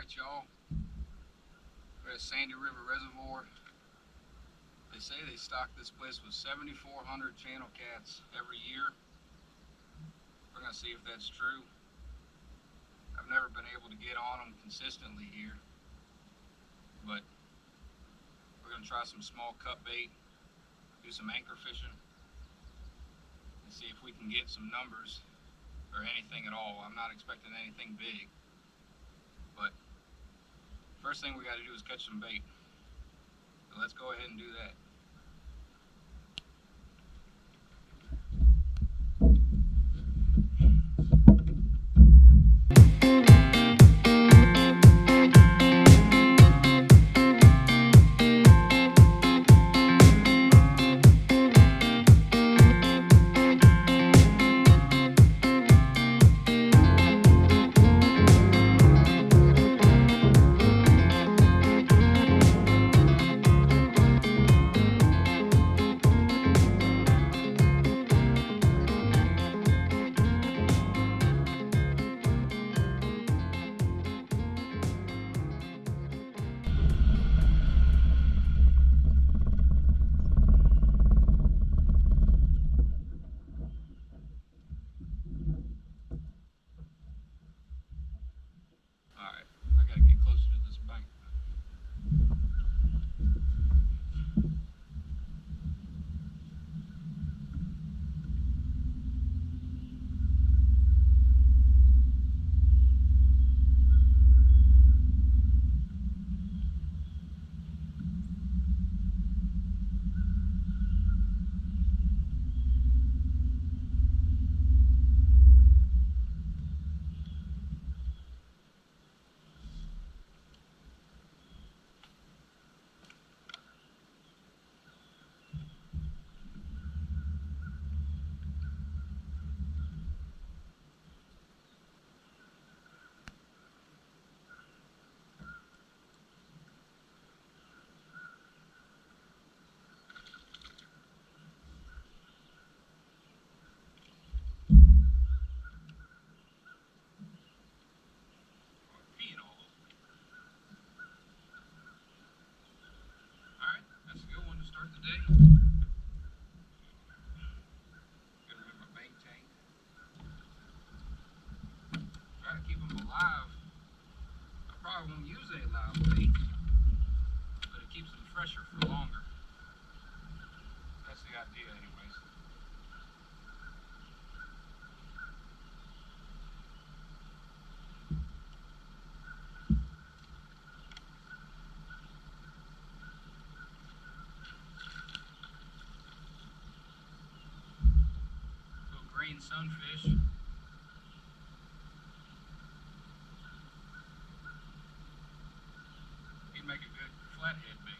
Alright y'all, we're at Sandy River Reservoir. They say they stock this place with 7,400 channel cats every year. We're going to see if that's true. I've never been able to get on them consistently here, but we're going to try some small cut bait, do some anchor fishing, and see if we can get some numbers or anything at all. I'm not expecting anything big, but first thing we got to do is catch some bait. So let's go ahead and do that. Alright, I gotta get closer to this bank. Alright, that's a good one to start the day. Gotta remember my bank tank. Try to keep them alive. I probably won't use any live bait, but it keeps them fresher for longer. That's the idea anyways. Little green sunfish. He'd make a good flathead bait.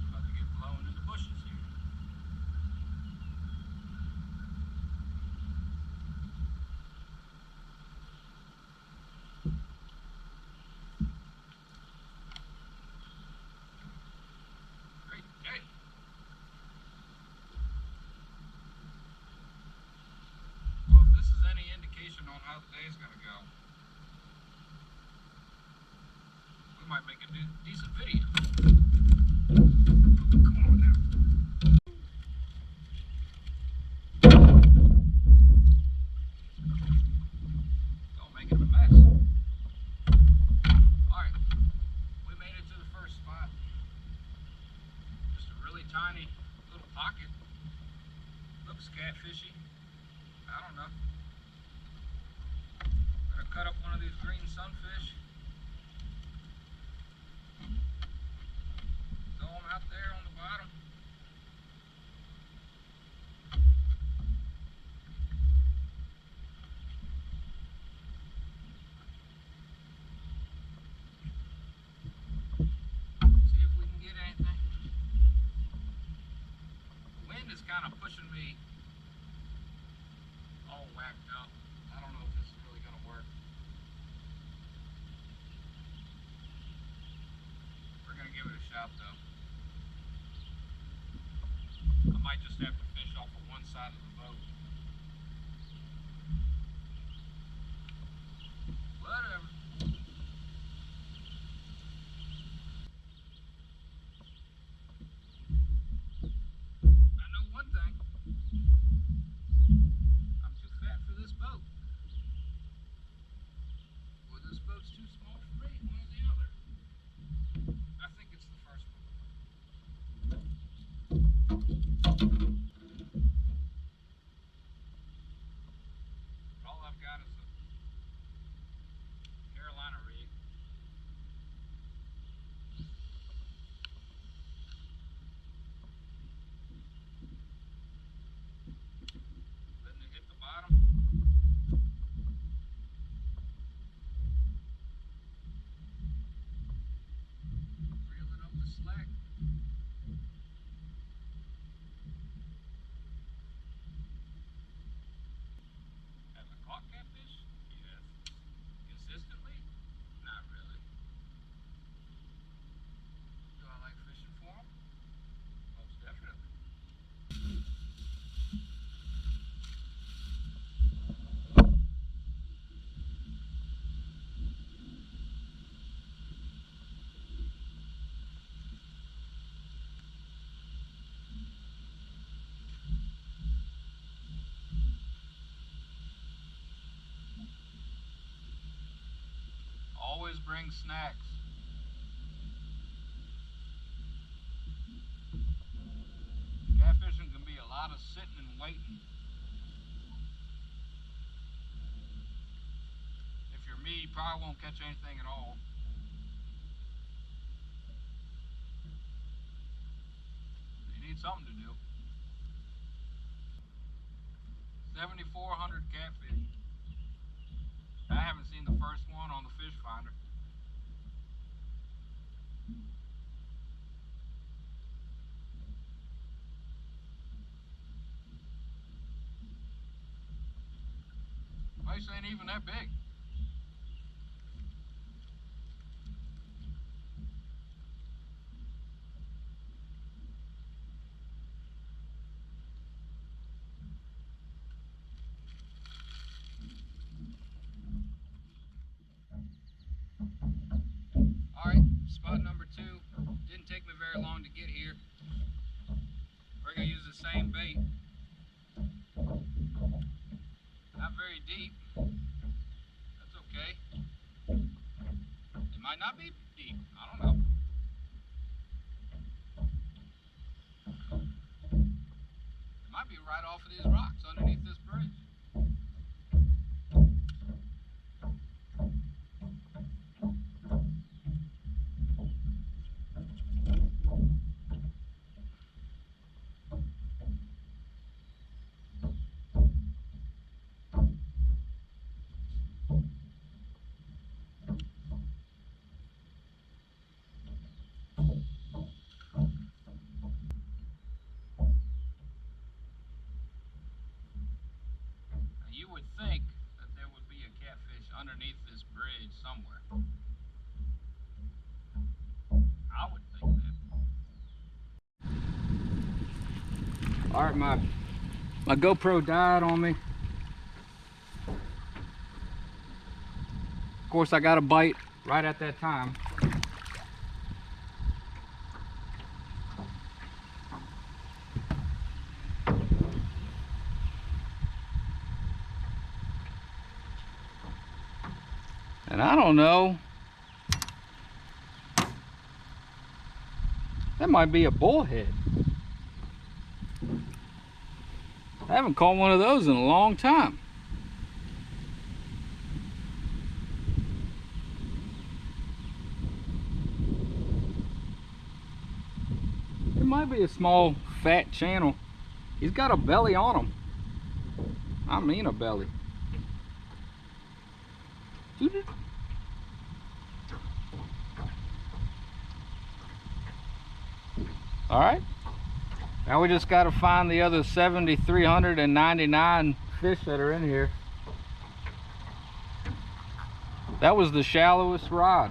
About to get blown in the bushes here. Great day. Well, if this is any indication on how the day's gonna go, we might make a decent video. Come on now. Don't make it a mess. Alright, we made it to the first spot. Just a really tiny little pocket. Looks catfishy. I don't know. Gonna cut up one of these green sunfish. Throw them out there on the bottom. See if we can get anything. The wind is kind of pushing me all whacked up. I don't know if this is really gonna work. give it a shot though. I might just have to fish off of one side of the boat. Whatever. I know one thing. I'm too fat for this boat. Or this boat's too small for me, one or the other. I think it's the first one. All I've got is a Carolina rig. Letting it hit the bottom. Reeling up the slack. Have I caught catfish? Yes. Consistently? Not really. Do I like fishing for them? Most definitely. Always bring snacks. Catfishing can be a lot of sitting and waiting. If you're me, you probably won't catch anything at all. You need something to do. 7,400 catfish. I haven't seen the first one on the fish finder. Fish ain't even that big. Alright, spot number 2. Didn't take me very long to get here. We're going to use the same bait. Not very deep. That's okay. It might not be deep. I don't know. It might be right off of these rocks underneath this bridge. You would think that there would be a catfish underneath this bridge somewhere. I would think that. Alright, my GoPro died on me. Of course, I got a bite right at that time. And I don't know, that might be a bullhead. I haven't caught one of those in a long time. It might be a small fat channel. He's got a belly on him. I mean a belly. All right, now we just got to find the other 7,399 fish that are in here. That was the shallowest rod.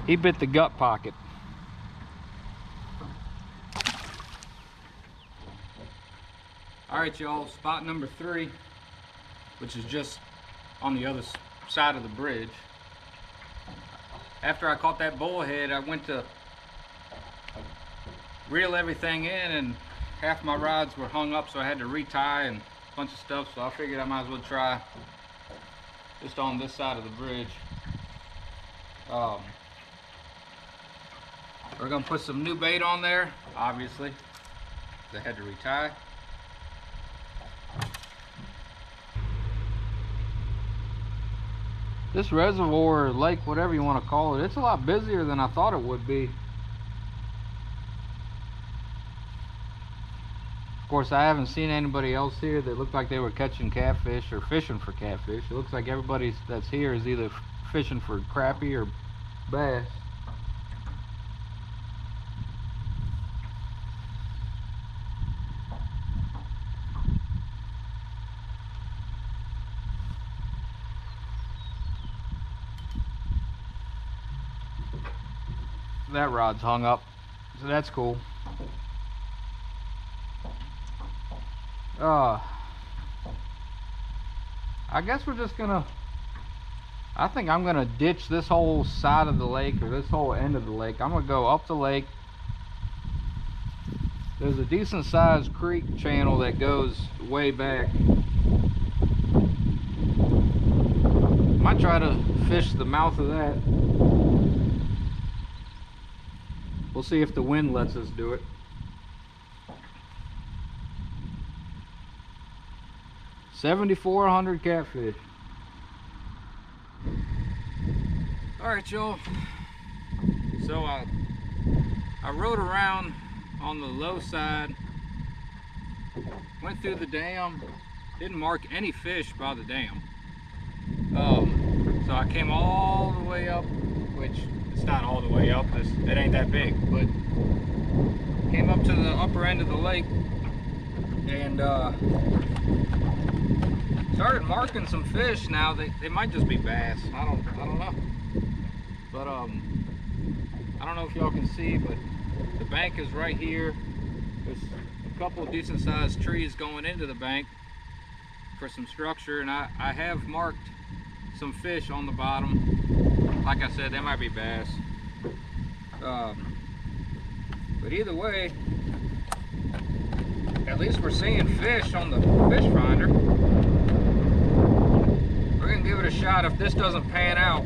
He bit the gut pocket. All right, y'all, spot number 3, which is just on the other side of the bridge. After I caught that bullhead, I went to reel everything in, and half my rods were hung up, so I had to retie and a bunch of stuff, so I figured I might as well try just on this side of the bridge. We're gonna put some new bait on there, obviously. I had to retie. This reservoir, lake, whatever you want to call it, it's a lot busier than I thought it would be. Of course, I haven't seen anybody else here that looked like they were catching catfish or fishing for catfish. It looks like everybody that's here is either fishing for crappie or bass. That rod's hung up, so that's cool. I guess we're just gonna, I think I'm gonna ditch this whole side of the lake, or this whole end of the lake. I'm gonna go up the lake. There's a decent sized creek channel that goes way back. Might try to fish the mouth of that. We'll see if the wind lets us do it. $7,400 catfish. All right, y'all. So I rode around on the low side, went through the dam, didn't mark any fish by the dam. So I came all the way up, which it's not all the way up, it ain't that big, but came up to the upper end of the lake and started marking some fish. Now they might just be bass. I don't know. But I don't know if y'all can see, but the bank is right here. There's a couple of decent sized trees going into the bank for some structure, and I have marked some fish on the bottom. Like I said, they might be bass. But either way, at least we're seeing fish on the fish finder. We're gonna give it a shot. If this doesn't pan out,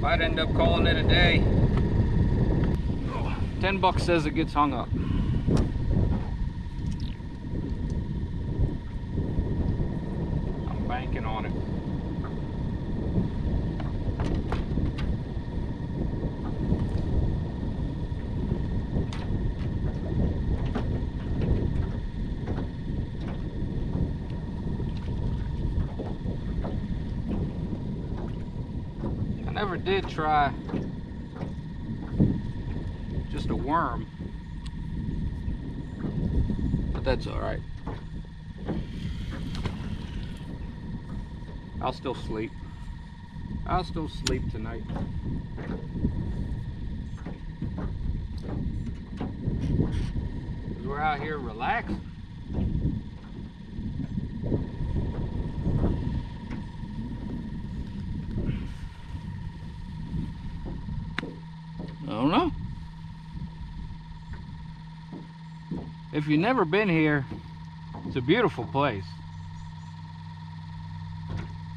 might end up calling it a day. $10 says it gets hung up. I'm banking on it. I never did try just a worm, but that's all right. I'll still sleep. I'll still sleep tonight. Because we're out here relaxing. I don't know. If you've never been here, it's a beautiful place.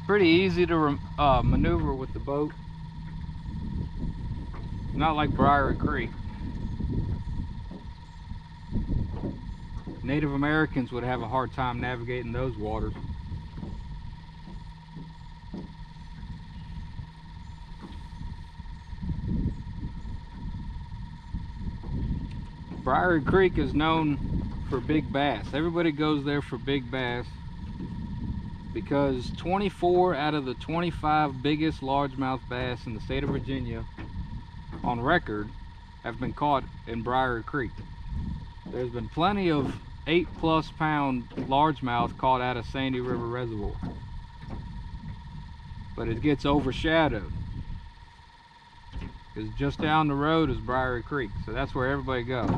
Pretty easy to maneuver with the boat. Not like Briar Creek. Native Americans would have a hard time navigating those waters. Briar Creek is known for big bass. Everybody goes there for big bass because 24 out of the 25 biggest largemouth bass in the state of Virginia on record have been caught in Briar Creek. There's been plenty of 8+ pound largemouth caught out of Sandy River Reservoir, but it gets overshadowed because just down the road is Briary Creek, so that's where everybody goes.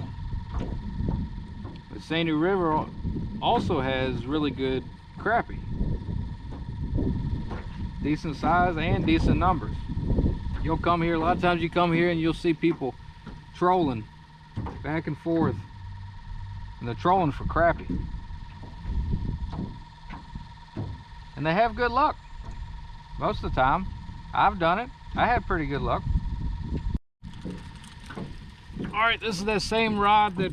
The St. River also has really good crappie, decent size and decent numbers. You'll come here, a lot of times you come here and you'll see people trolling back and forth, and they're trolling for crappie, and they have good luck most of the time. I've done it. I had pretty good luck. All right, this is that same rod that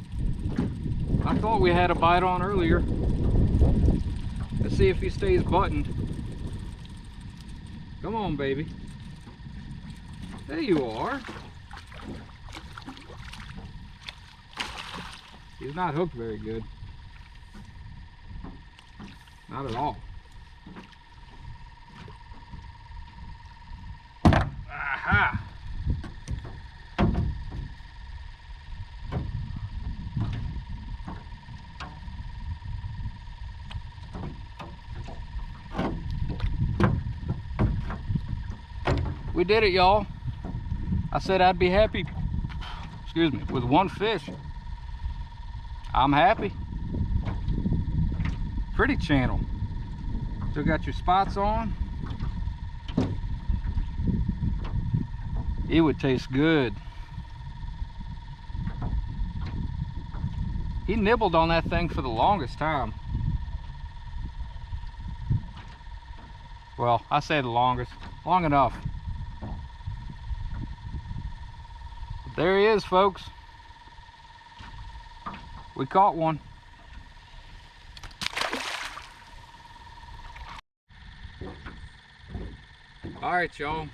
I thought we had a bite on earlier. Let's see if he stays buttoned. Come on, baby. There you are. He's not hooked very good. Not at all. Aha! We did it, y'all. I said I'd be happy, excuse me, with one fish. I'm happy. Pretty channel. Still got your spots on. It would taste good. He nibbled on that thing for the longest time. Well, I say the longest, long enough. But there he is, folks. We caught one. All right, y'all.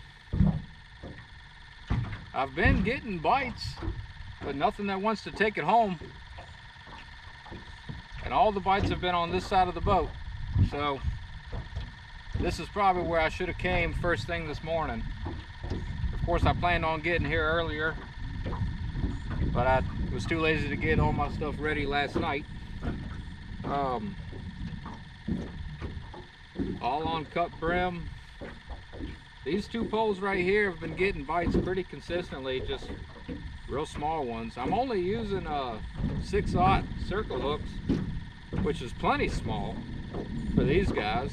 I've been getting bites, but nothing that wants to take it home. And all the bites have been on this side of the boat. So this is probably where I should have came first thing this morning. Of course, I planned on getting here earlier, but I was too lazy to get all my stuff ready last night. All on cut brim. These two poles right here have been getting bites pretty consistently, just real small ones. I'm only using 6/0 circle hooks, which is plenty small for these guys.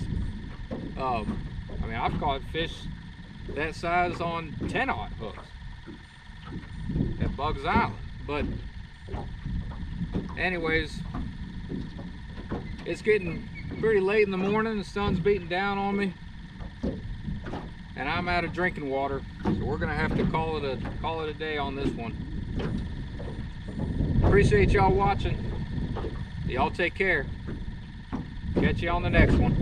I mean, I've caught fish that size on 10/0 hooks at Bugs Island. But anyways, it's getting pretty late in the morning. The sun's beating down on me, and I'm out of drinking water, so we're gonna have to call it a day on this one. Appreciate y'all watching. Y'all take care. Catch you on the next one.